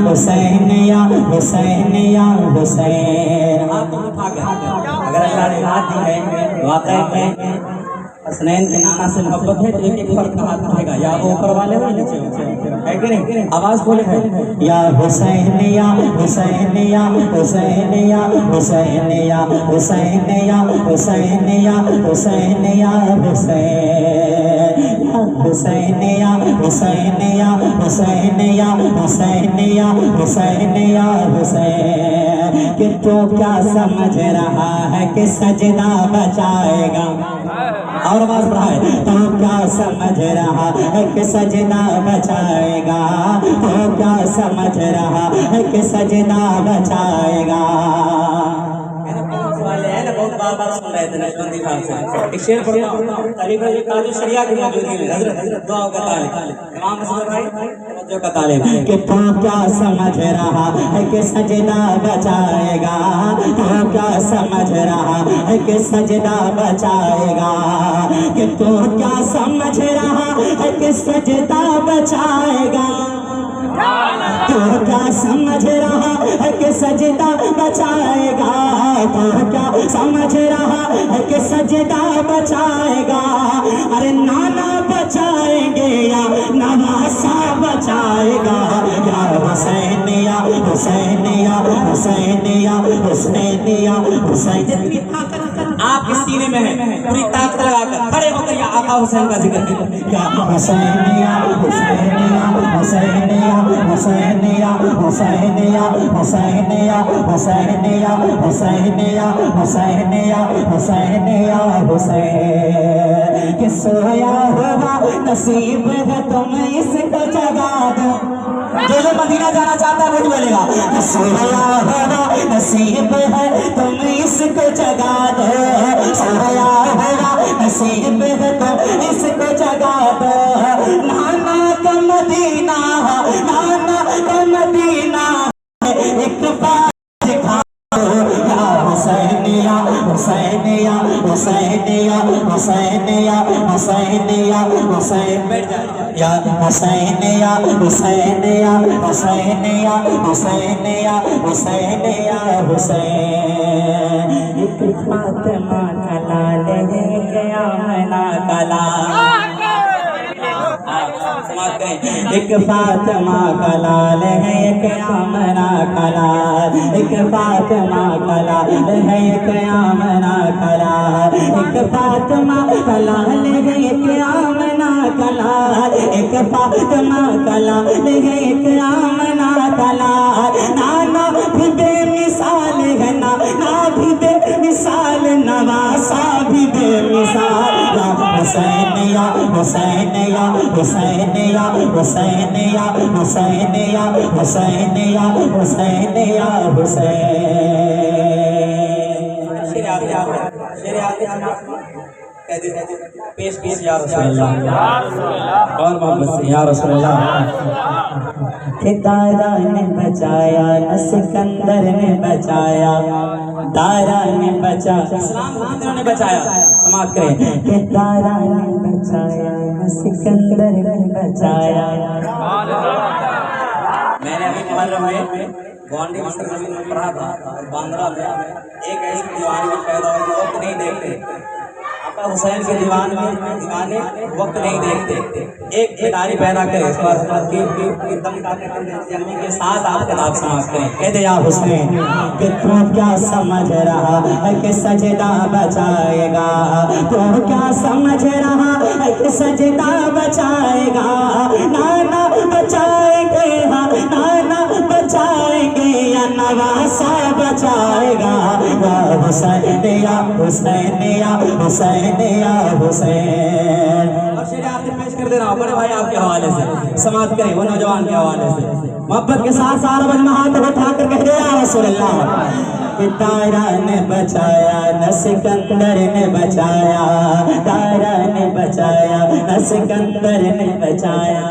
حسین یا حسین یا حسین. آپ اٹھا کر اگر اللہ نے ہاتھ دی ہے واقعی میں حسنین کے نانا سے محبت ہے تو ایک ایک فرد کا ہاتھ اٹھے گا. یا وہ اوپر والے ہو نیچے ہے کہ نہیں؟ آواز کھولے ہے. یا حسین یا حسین یا حسین یا حسین یا حسین یا حسین یا حسین یا حسین. حسین یا حسین یا حسین یا حسین یا حسین یا حسین. کہ تو کیا سمجھ رہا ہے کہ سجدہ بچائے گا؟ اور آواز بڑھائے. تو کیا سمجھ رہا ہے کہ سجدہ بچائے گا؟ تو کیا سمجھ رہا ہے کہ سجدہ بچائے گا؟ بہت بار بار سن رہے تھے نشبندی صاحب سے ایک شعر پڑھتا ہوں. طالب علم تاج شریعہ کی موجودگی میں حضرت دعا کا طالب امام حسن بھائی توجہ کا طالب کہ تو کیا سمجھ رہا ہے کہ سجدہ بچائے گا؟ تو کیا سمجھ رہا ہے کہ سجدہ بچائے گا؟ کہ تو کیا سمجھ رہا ہے کہ سجدہ بچائے گا؟ تو کیا سمجھ رہا ہے کہ سجدہ بچائے گا؟ تو کیا سمجھ رہا ہے کہ سجدہ بچائے گا؟ ارے نانا بچائیں گے یا نواسا بچائے گا؟ یا حسین یا حسین یا حسین یا حسین یا حسین. جتنی طاقت آپ کے سینے میں ہے پوری طاقت لگا کر کھڑے ہو کر یا آقا حسین کا ذکر کریں. یا حسین یا حسین یا حسین یا حسین یا حسین یا حسین یا حسین یا حسین یا حسین یا حسین یا حسین. کہ سویا ہوا نصیب ہے تم اس کو جگا دو. جو مدینہ جانا چاہتا ہے وہ بولے گا. سویا ہوا نصیب ہے تم اس کو جگا دو. سویا ہوا نصیب ہے تم اس کو جگا دو. نانا کا مدینہ نانا کا مدینہ ایک بار دکھا دو. یا حسین یا حسین یا حسین یا حسین یا حسین یا حسین. بیٹھ جائے. یا حسین یا حسین یا حسین یا حسین یا حسین یا حسین. ایک فاطمہ کا لال ہے کیا منا کا لال. ایک فاطمہ کا لال ہے ایک آمنہ کا لال. ایک فاطمہ کا لال ہے ایک آمنہ کا لال. ایک فاطمہ کا لال ہے ایک آمنہ کا لال. ایک فاطمہ کا لال ہے ایک آمنہ کا لال. نانا بھی بے مثال ہے نانا بھی بے مثال نواسا بھی بے مثال. یا حسین یا حسین یا حسین یا حسین یا حسین یا حسین یا حسین یا حسین. پیش پیش یا رسول اللہ اور محمد سے یا رسول اللہ. کہ دارا نے بچایا نہ سکندر نے بچایا. دارا نے بچایا اسلام نے بچایا. سماعت کریں. کہ دارا نے بچایا نہ سکندر نے بچایا. میں نے ابھی محرم میں گوانڈی مستقبل میں پڑھا تھا اور باندرا میں ایک ایسی دیوانی پیدا ہوئی جو وقت نہیں دیکھتے. آقا حسین کے دیوانے وقت نہیں دیکھتے. ایک بیداری پیدا کرے اس بار کی دم جنمی کے ساتھ آپ خطاب سماعت کریں. کہتے یا حسین کہ تو کیا سمجھ رہا ہے کہ سجدہ بچائے گا؟ تو کیا سمجھ رہا ہے کہ سجدہ بچائے گا؟ نانا بچائیں گے نانا بچائیں گے یا نواسا بچائے گا. یا حسین یا حسین یا حسین یا حسین. اور شعر آپ سے پیش کر دے رہا ہوں بڑے بھائی آپ کے حوالے سے. سماعت کریں وہ نوجوان کے حوالے سے محبت کے ساتھ سارا بجنا ہاتھ اٹھا کر کہہ دے یا رسول اللہ. کہ دارا نے بچایا نہ سکندر نے بچایا. دارا نے بچایا نہ سکندر نے بچایا.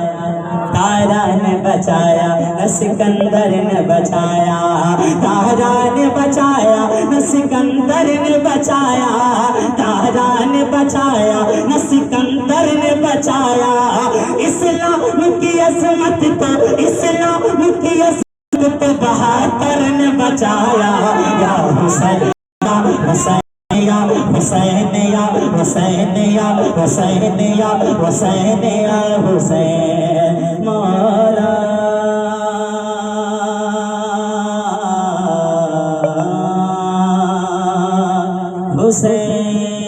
دارا نے بچایا نہ سکندر نے بچایا. دارا نے بچایا نہ سکندر نے بچایا. دارا نے بچایا نہ سکندر نے بچایا. اسلام کی عظمت کو اسلام کی مچایا یا حسین یا حسین یا حسین یا حسین یا حسین یا حسین یا حسین مولا حسین.